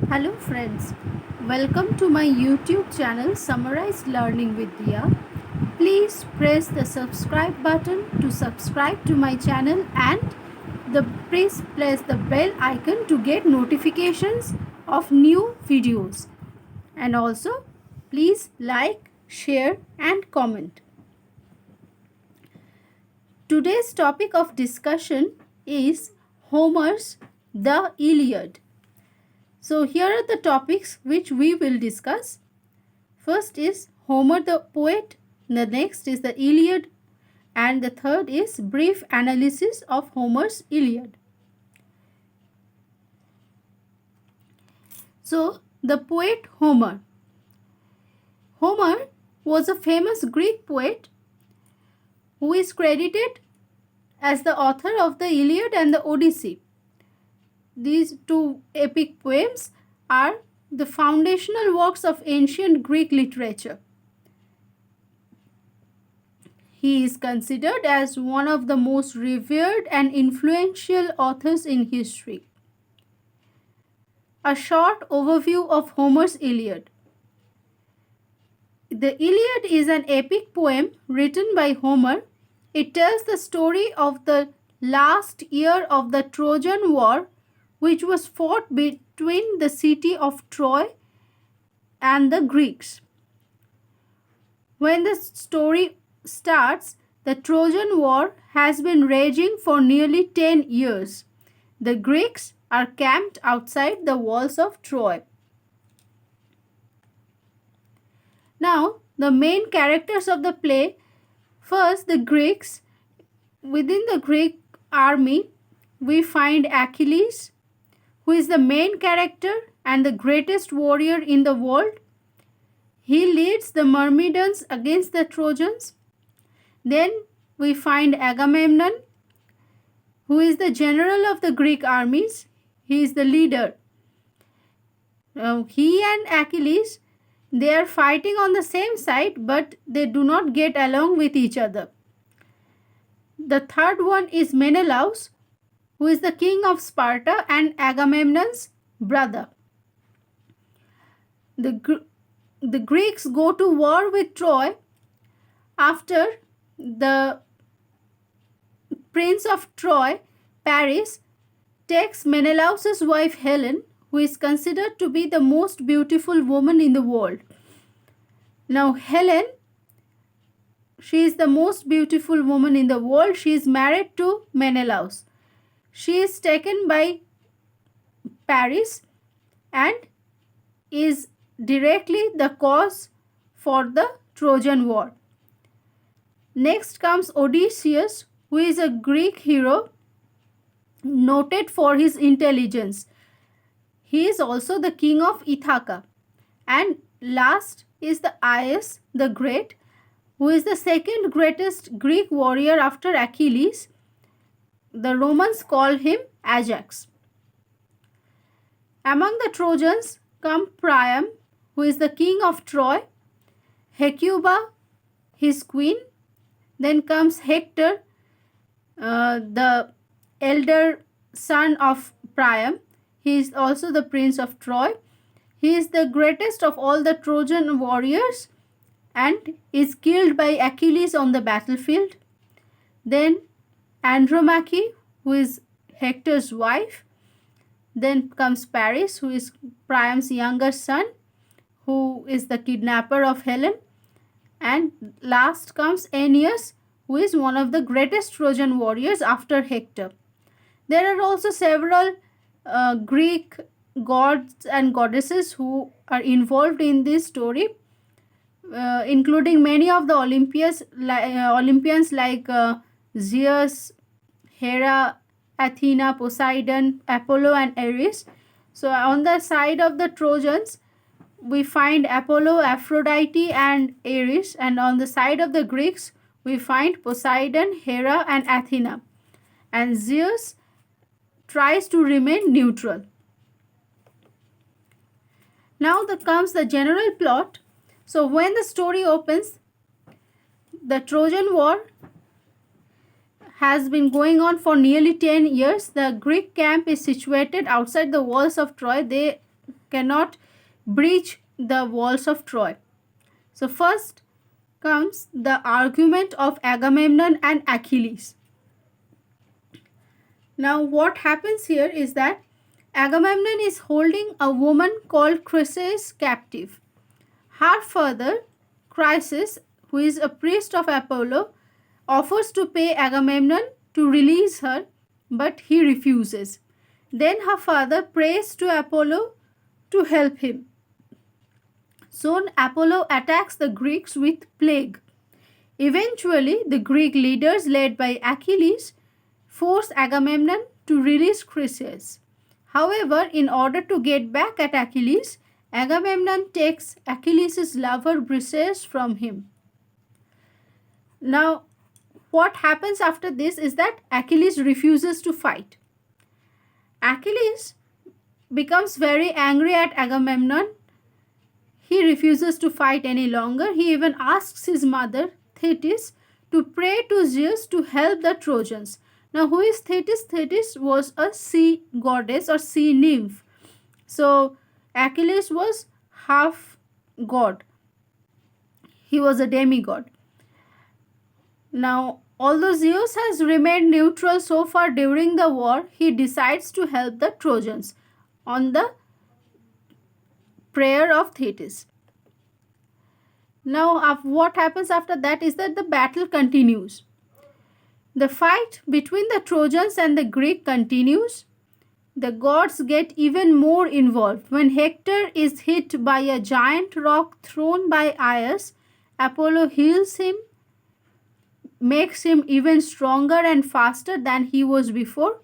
Hello friends, welcome to my YouTube channel Summarized Learning with Dia. Please press the subscribe button to subscribe to my channel and please press the bell icon to get notifications of new videos. And also please like, share and comment. Today's topic of discussion is Homer's The Iliad. So here are the topics which we will discuss. First is Homer the poet, the next is the Iliad, and the third is brief analysis of Homer's Iliad. So the poet Homer. Homer was a famous Greek poet who is credited as the author of the Iliad and the Odyssey. These two epic poems are the foundational works of ancient Greek literature. He is considered as one of the most revered and influential authors in history. A short overview of Homer's Iliad. The Iliad is an epic poem written by Homer. It tells the story of the last year of the Trojan War, which was fought between the city of Troy and the Greeks. When the story starts, the Trojan War has been raging for nearly 10 years. The Greeks are camped outside the walls of Troy. Now, the main characters of the play. First, the Greeks. Within the Greek army, we find Achilles, who is the main character and the greatest warrior in the world. He leads the Myrmidons against the Trojans. Then we find Agamemnon, who is the general of the Greek armies. He is the leader. He and Achilles, they are fighting on the same side, but they do not get along with each other. The third one is Menelaus, who is the king of Sparta and Agamemnon's brother. The Greeks go to war with Troy after the prince of Troy, Paris, takes Menelaus' wife Helen, who is considered to be the most beautiful woman in the world. Now Helen, she is the most beautiful woman in the world. She is married to Menelaus. She is taken by Paris and is directly the cause for the Trojan War. Next comes Odysseus, who is a Greek hero noted for his intelligence. He is also the king of Ithaca. And last is the Aias the Great, who is the second greatest Greek warrior after Achilles. The Romans call him Ajax. Among the Trojans come Priam, who is the king of Troy, Hecuba, his queen. Then comes Hector, the elder son of Priam. He is also the prince of Troy. He is the greatest of all the Trojan warriors and is killed by Achilles on the battlefield. Then Andromache, who is Hector's wife. Then comes Paris, who is Priam's younger son, who is the kidnapper of Helen. And last comes Aeneas, who is one of the greatest Trojan warriors after Hector. There are also several Greek gods and goddesses who are involved in this story, including many of the Olympians like Zeus, Hera, Athena, Poseidon, Apollo and Ares. So on the side of the Trojans, we find Apollo, Aphrodite and Ares, and on the side of the Greeks, we find Poseidon, Hera and Athena. And Zeus tries to remain neutral. Now comes the general plot. So when the story opens, the Trojan War has been going on for nearly 10 years. The Greek camp is situated outside the walls of Troy. They cannot breach the walls of Troy. So first comes the argument of Agamemnon and Achilles. Now what happens here is that Agamemnon is holding a woman called Chryseis captive. Her father, Chryseis, who is a priest of Apollo, offers to pay Agamemnon to release her, but he refuses. Then her father prays to Apollo to help him. Soon Apollo attacks the Greeks with plague. Eventually, the Greek leaders led by Achilles force Agamemnon to release Chryseis. However, in order to get back at Achilles, Agamemnon takes Achilles' lover Briseis from him. Now, what happens after this is that Achilles refuses to fight. Achilles becomes very angry at Agamemnon. He refuses to fight any longer. He even asks his mother, Thetis, to pray to Zeus to help the Trojans. Now, who is Thetis? Thetis was a sea goddess or sea nymph. So, Achilles was half god. He was a demigod. Now, although Zeus has remained neutral so far during the war, he decides to help the Trojans on the prayer of Thetis. Now, what happens after that is that the battle continues. The fight between the Trojans and the Greek continues. The gods get even more involved. When Hector is hit by a giant rock thrown by Aias, Apollo heals him, makes him even stronger and faster than he was before.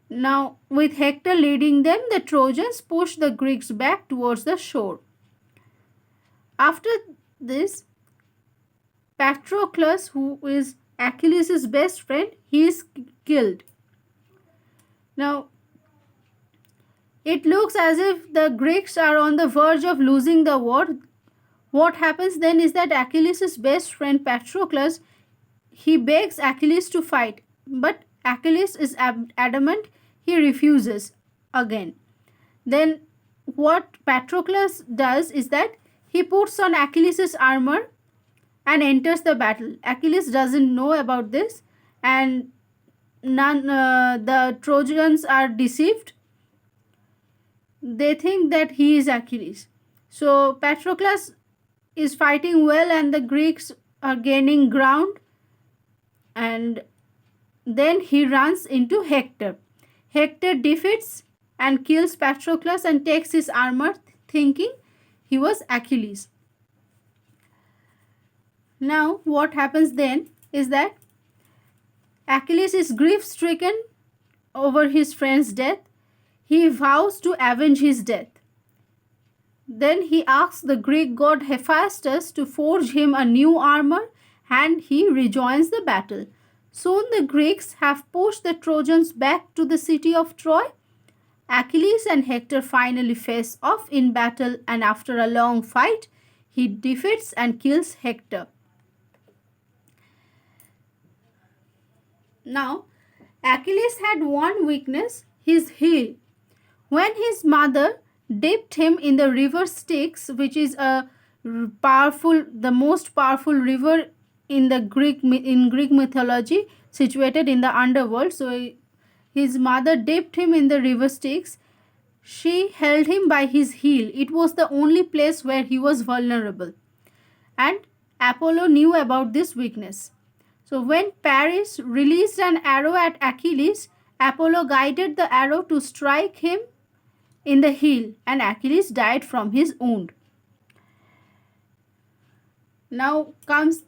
Now, with Hector leading them, the Trojans push the Greeks back towards the shore. After this, Patroclus, who is Achilles' best friend, he is killed. Now, it looks as if the Greeks are on the verge of losing the war. What happens then is that Achilles' best friend Patroclus, he begs Achilles to fight, but Achilles is adamant. He refuses again. Then what Patroclus does is that he puts on Achilles' armor and enters the battle. Achilles doesn't know about this, and the Trojans are deceived. They think that he is Achilles. So Patroclus is fighting well and the Greeks are gaining ground, and then he runs into Hector. Hector defeats and kills Patroclus and takes his armor, thinking he was Achilles. Now what happens then is that Achilles is grief-stricken over his friend's death. He vows to avenge his death. Then he asks the Greek god Hephaestus to forge him a new armor, and he rejoins the battle. Soon the Greeks have pushed the Trojans back to the city of Troy. Achilles and Hector finally face off in battle, and after a long fight, he defeats and kills Hector. Now, Achilles had one weakness, his heel. When his mother dipped him in the river Styx, which is the most powerful river in Greek mythology, situated in the underworld. So his mother dipped him in the river Styx. She held him by his heel. It was the only place where he was vulnerable. And Apollo knew about this weakness. So when Paris released an arrow at Achilles, Apollo guided the arrow to strike him in the heel, and Achilles died from his wound. Now comes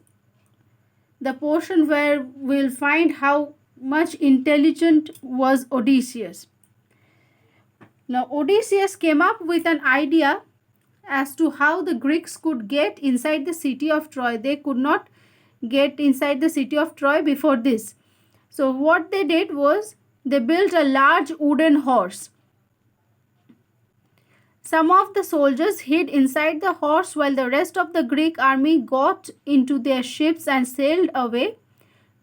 the portion where we'll find how much intelligent was Odysseus. Now Odysseus came up with an idea as to how the Greeks could get inside the city of Troy. They could not get inside the city of Troy before this. So what they did was they built a large wooden horse. Some of the soldiers hid inside the horse while the rest of the Greek army got into their ships and sailed away.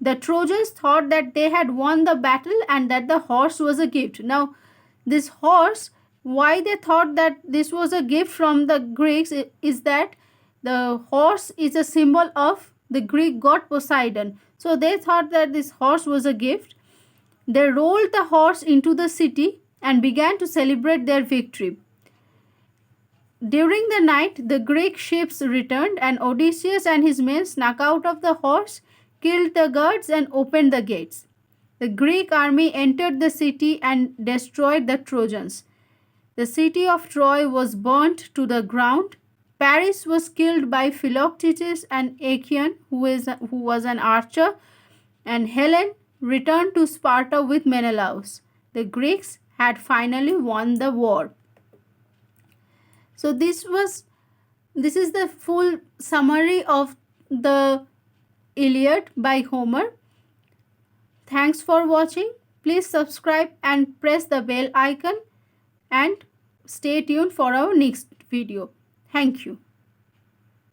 The Trojans thought that they had won the battle and that the horse was a gift. Now, this horse why they thought that this was a gift from the Greeks is that the horse is a symbol of the Greek god Poseidon. So they thought that this horse was a gift. They rolled the horse into the city and began to celebrate their victory. During the night, the Greek ships returned, and Odysseus and his men snuck out of the horse, killed the guards, and opened the gates. The Greek army entered the city and destroyed the Trojans. The city of Troy was burnt to the ground. Paris was killed by Philoctetes and Achaeon, who was an archer, and Helen returned to Sparta with Menelaus. The Greeks had finally won the war. So this is the full summary of the Iliad by Homer. Thanks for watching. Please subscribe and press the bell icon and stay tuned for our next video. Thank you.